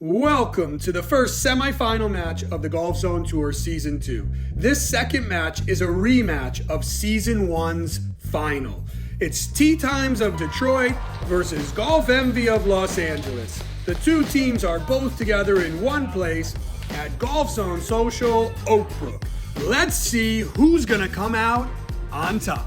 Welcome to the first semifinal match of the GOLFZON Tour Season 2. This second match is a rematch of Season 1's final. It's Tee Times of Detroit versus Golf Envy of Los Angeles. The two teams are both together in one place at GOLFZON Social, Oak Brook. Let's see who's gonna come out on top.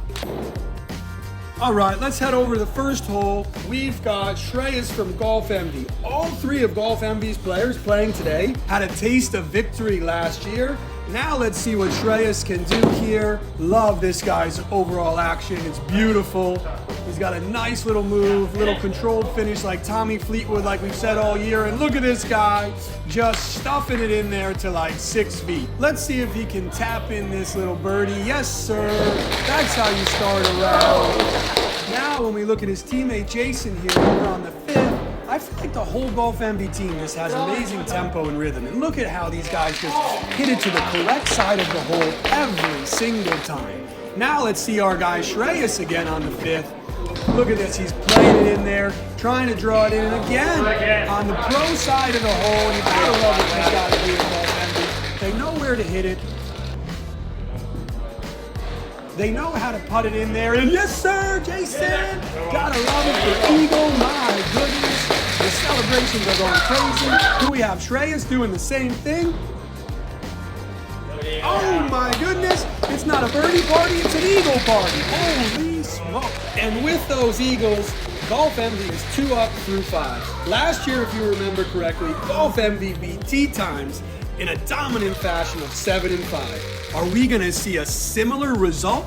All right, let's head over to the first hole. We've got Shreyas from Golf Envy. All three of Golf Envy's players playing today had a taste of victory last year. Now let's see what Shreyas can do here. Love this guy's overall action. It's beautiful. He's got a nice little move, little controlled finish like Tommy Fleetwood, like we've said all year. And look at this guy just stuffing it in there to like 6 feet. Let's see if he can tap in this little birdie. Yes, sir. That's how you start a round. Now, when we look at his teammate Jason here over on the fifth, I feel like the whole Golf Envy team just has amazing tempo and rhythm. And look at how these guys just hit it to the correct side of the hole every single time. Now let's see our guy Shreyas again on the fifth. Look at this, he's playing it in there, trying to draw it in, and again, on the pro side of the hole. You gotta love what these guys do in Golf Envy. They know where to hit it. They know how to putt it in there, and yes sir, Jason! Gotta love it for Eagle, my goodness. The celebrations are going crazy. Here we have Shreyas doing the same thing. Oh my goodness, it's not a birdie party, it's an eagle party. Holy smoke. And with those eagles, Golf Envy is 2 up through 5. Last year, if you remember correctly, Golf Envy beat Tee Times in a dominant fashion of 7 and 5. Are we gonna see a similar result?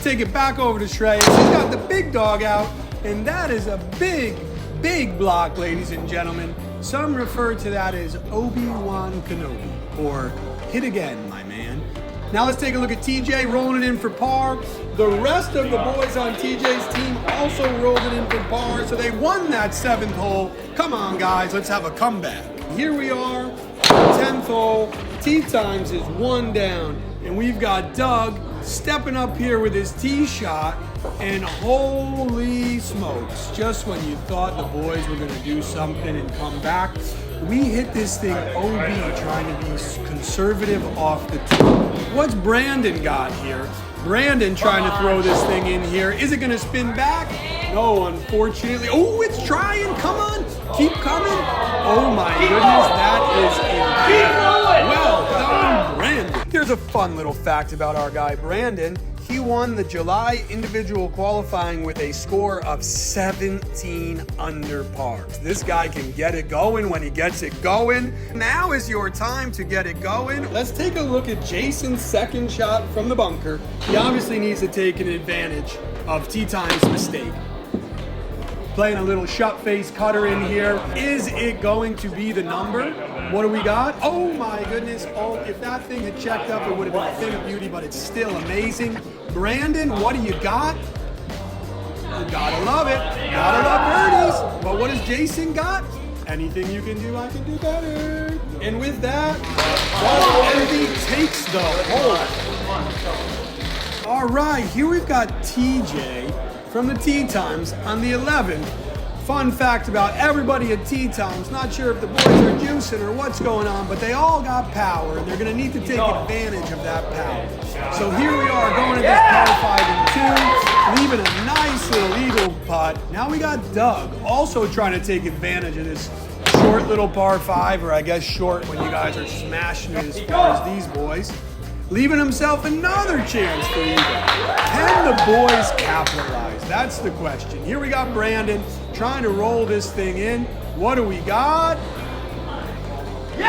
Take it back over to Shreyas. He's got the big dog out, and that is a big block, ladies and gentlemen. Some refer to that as Obi-Wan Kenobi, or hit again, my man. Now let's take a look at TJ rolling it in for par. The rest of the boys on TJ's team also rolled it in for par, so they won that 7th hole. Come on, guys, let's have a comeback. Here we are, 10th hole. Tee Times is 1 down, and we've got Doug stepping up here with his tee shot, and holy smokes, just when you thought the boys were gonna do something and come back, we hit this thing OB, trying to be conservative off the tee. What's Brandon got here? Brandon trying to throw this thing in here. Is it gonna spin back? No, unfortunately. Oh, it's trying, come on, keep coming. Oh my goodness, that is incredible. Well done, Brandon. Here's a fun little fact about our guy, Brandon. He won the July individual qualifying with a score of 17 under par. This guy can get it going when he gets it going. Now is your time to get it going. Let's take a look at Jason's second shot from the bunker. He obviously needs to take an advantage of Tee Times' mistake. Playing a little shut face cutter in here. Is it going to be the number? What do we got? Oh my goodness. Oh, if that thing had checked up, it would have been a thing of beauty, but it's still amazing. Brandon, what do you got? You gotta love it. Gotta love birdies. But what has Jason got? Anything you can do, I can do better. And with that, Golf Envy takes the hole. All right, here we've got TJ from the Tee Times on the 11th. Fun fact about everybody at Tee Times, not sure if the boys are juicing or what's going on, but they all got power, and they're gonna need to take advantage of that power. So here we are going to this par 5 and 2, leaving a nice little eagle putt. Now we got Doug also trying to take advantage of this short little par 5, or I guess short when you guys are smashing it as far as these boys. Leaving himself another chance for eagle. Can the boys capitalize? That's the question. Here we got Brandon trying to roll this thing in. What do we got? Boom!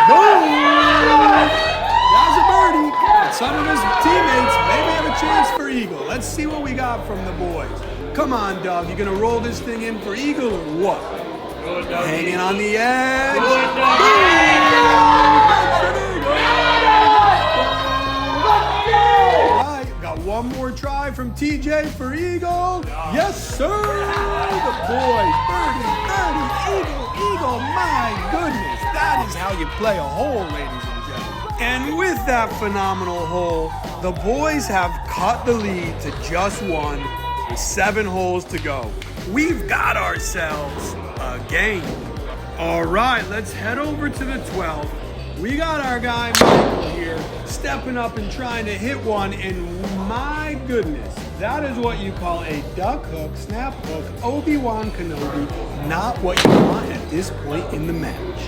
That's a birdie. And some of his teammates maybe have a chance for eagle. Let's see what we got from the boys. Come on, Doug. You gonna roll this thing in for eagle or what? Hanging on the edge. One more try from TJ for eagle. Yes, sir. The boys. Birdie, eagle. My goodness. That is how you play a hole, ladies and gentlemen. And with that phenomenal hole, the boys have cut the lead to just 1 with 7 holes to go. We've got ourselves a game. All right, let's head over to the 12th. We got our guy Michael here stepping up and trying to hit one, and my goodness, that is what you call a duck hook, snap hook, Obi-Wan Kenobi, not what you want at this point in the match.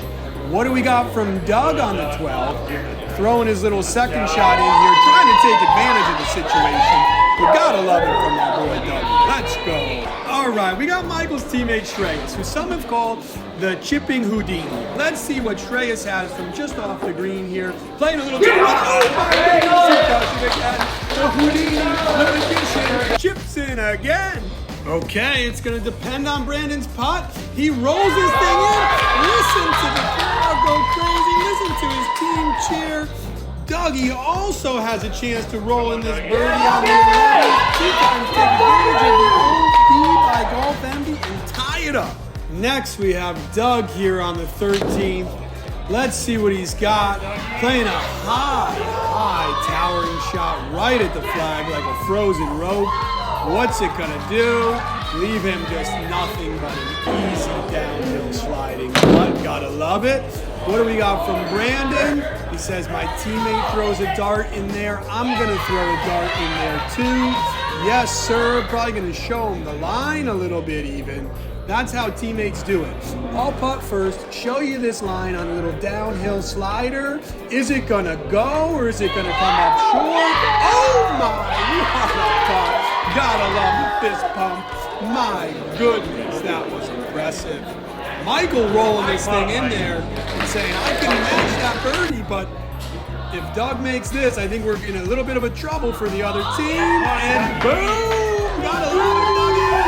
What do we got from Doug on the 12th? Throwing his little second shot in here, trying to take advantage of the situation. You gotta love it from my boy Doug. Let's go. All right, we got Michael's teammate Shreyas, who some have called the chipping Houdini. Let's see what Shreyas has from just off the green here. Playing a little bit. Oh my goodness, the Houdini, the magician, chips in again. Okay, it's gonna depend on Brandon's putt. He rolls his thing in. Listen to the crowd go crazy. Listen to his team cheer. Dougie also has a chance to roll in this birdie on the 11th. Two times take advantage of the OB by Golf Envy and tie it up. Next, we have Doug here on the 13th. Let's see what he's got. Playing a high towering shot right at the flag like a frozen rope. What's it gonna do? Leave him just nothing but an easy downhill sliding. But gotta love it. What do we got from Brandon? He says, my teammate throws a dart in there. I'm gonna throw a dart in there too. Yes, sir. Probably gonna show him the line a little bit even. That's how teammates do it. I'll putt first, show you this line on a little downhill slider. Is it gonna go or is it gonna come up short? Oh my, what a putt. Gotta love the fist pump. My goodness, that was impressive. Michael rolling this thing in there and saying, I can match that birdie, but if Doug makes this, I think we're in a little bit of a trouble for the other team. And boom, gotta love it, Dougie.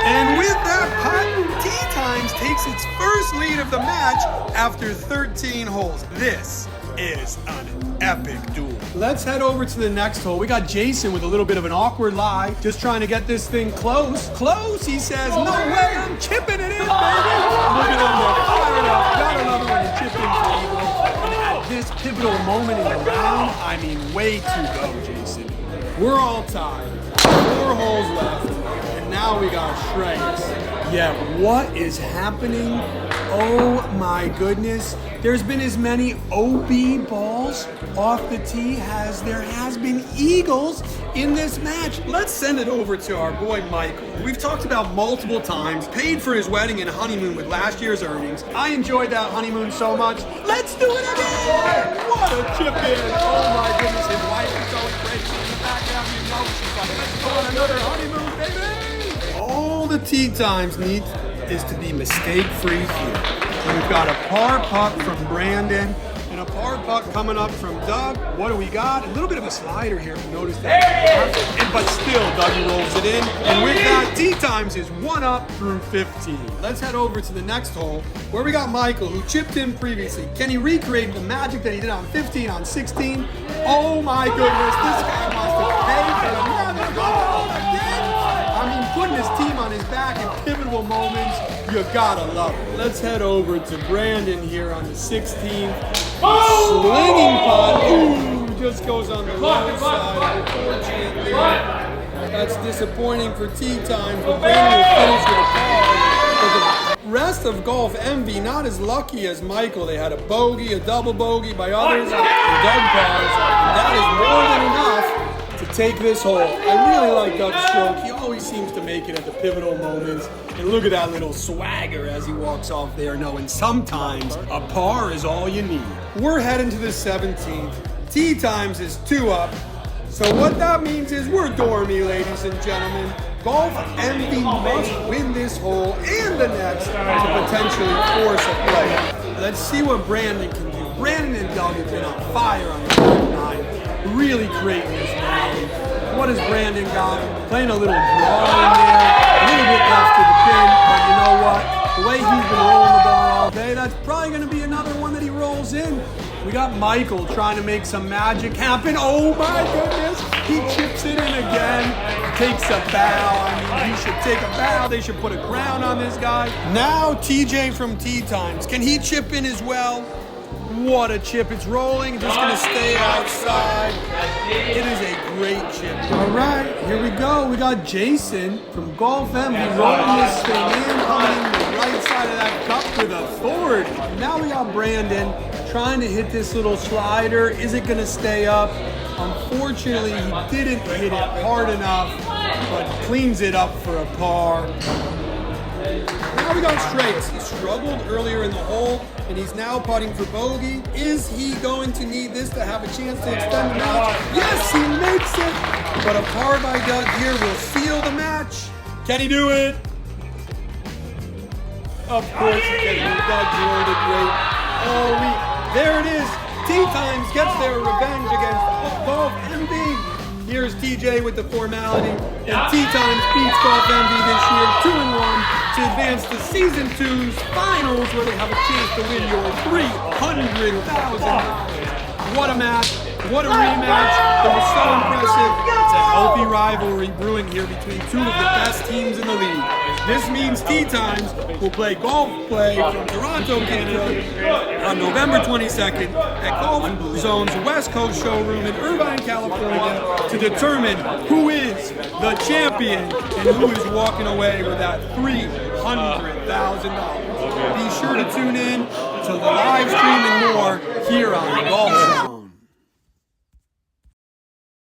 And with that putt, Tee Times takes its first lead of the match after 13 holes. This is an epic duel. Let's head over to the next hole. We got Jason with a little bit of an awkward lie, just trying to get this thing close. Close, he says, no way, I'm chipping it in, baby. Look at him, they're fired up. Gotta love it when you chip in for eagle. And at this pivotal moment in the round, I mean, way to go, Jason. We're all tied. 4 holes left. And now we got Shreyas. Yeah, what is happening? Oh my goodness. There's been as many OB balls off the tee as there has been eagles in this match. Let's send it over to our boy Michael. We've talked about multiple times, paid for his wedding and honeymoon with last year's earnings. I enjoyed that honeymoon so much. Let's do it again! What a chip in! Oh my goodness, his wife is going crazy in the back half. You know she's like, let's go on another honeymoon, baby! All the Tee Times need is to be mistake-free here. We've got a par putt from Brandon and a par putt coming up from Doug. What do we got? A little bit of a slider here, if you notice that. But still, Dougie rolls it in. And with that, Tee Times is 1 up through 15. Let's head over to the next hole where we got Michael, who chipped in previously. Can he recreate the magic that he did on 15, on 16? Oh my goodness, this guy wants to pay for another goal again. I mean, putting his team on his back in pivotal moments, you gotta love it. Let's head over to Brandon here on the 16th. Slinging putt. Ooh, just goes on the low side, unfortunately. That's disappointing for Tee Times, but Brandon will finish with a par. But the rest of Golf Envy, not as lucky as Michael. They had a bogey, a double bogey by others, and Doug pars. And that is more than enough to take this hole. I really like Doug's stroke. He always seems to make it at the pivotal moments. And look at that little swagger as he walks off there, knowing sometimes a par is all you need. We're heading to the 17th. Tee Times is 2 up. So what that means is we're dormy, ladies and gentlemen. Golf Envy must win this hole and the next to potentially force a play. Let's see what Brandon can do. Brandon and Doug have been on fire on the back 9, really creating this round. What has Brandon got? Playing a little draw in there, a little bit left to the pin, but you know what? The way he's been rolling the ball all day, that's probably going to be another one that he rolls in. We got Michael trying to make some magic happen. Oh my goodness, he chips it in again, takes a bow. I mean, he should take a bow. They should put a crown on this guy. Now TJ from Tee Times, can he chip in as well? What a chip. It's rolling. Just going to stay outside. It is a great chip. All right, here we go. We got Jason from Golf Envy rolling this thing in, coming in the right side of that cup with a 40. Now we got Brandon trying to hit this little slider. Is it going to stay up? Unfortunately, he didn't hit it hard enough, but cleans it up for a par. Now we got straights. He struggled earlier in the hole, and he's now putting for bogey. Is he going to need this to have a chance to extend the match? Yes, he makes it! But a par by Doug here will seal the match. Can he do it? Of course he can. Doug drilled it great. There it is. Tee Times gets their revenge against Golf Envy. Here's TJ with the formality, and Tee Times beats Golf Envy this year 2-1 to advance to Season 2's finals, where they have a chance to win your $300,000. What a match! What a rematch! It was so impressive. It's a healthy rivalry brewing here between two of the best teams in the league. This means Tee Times will play Golf Play from Toronto, Canada on November 22nd at GOLFZON's West Coast showroom in Irvine, California to determine who is the champion and who is walking away with that $300,000. Be sure to tune in to the live stream and more here on GOLFZON.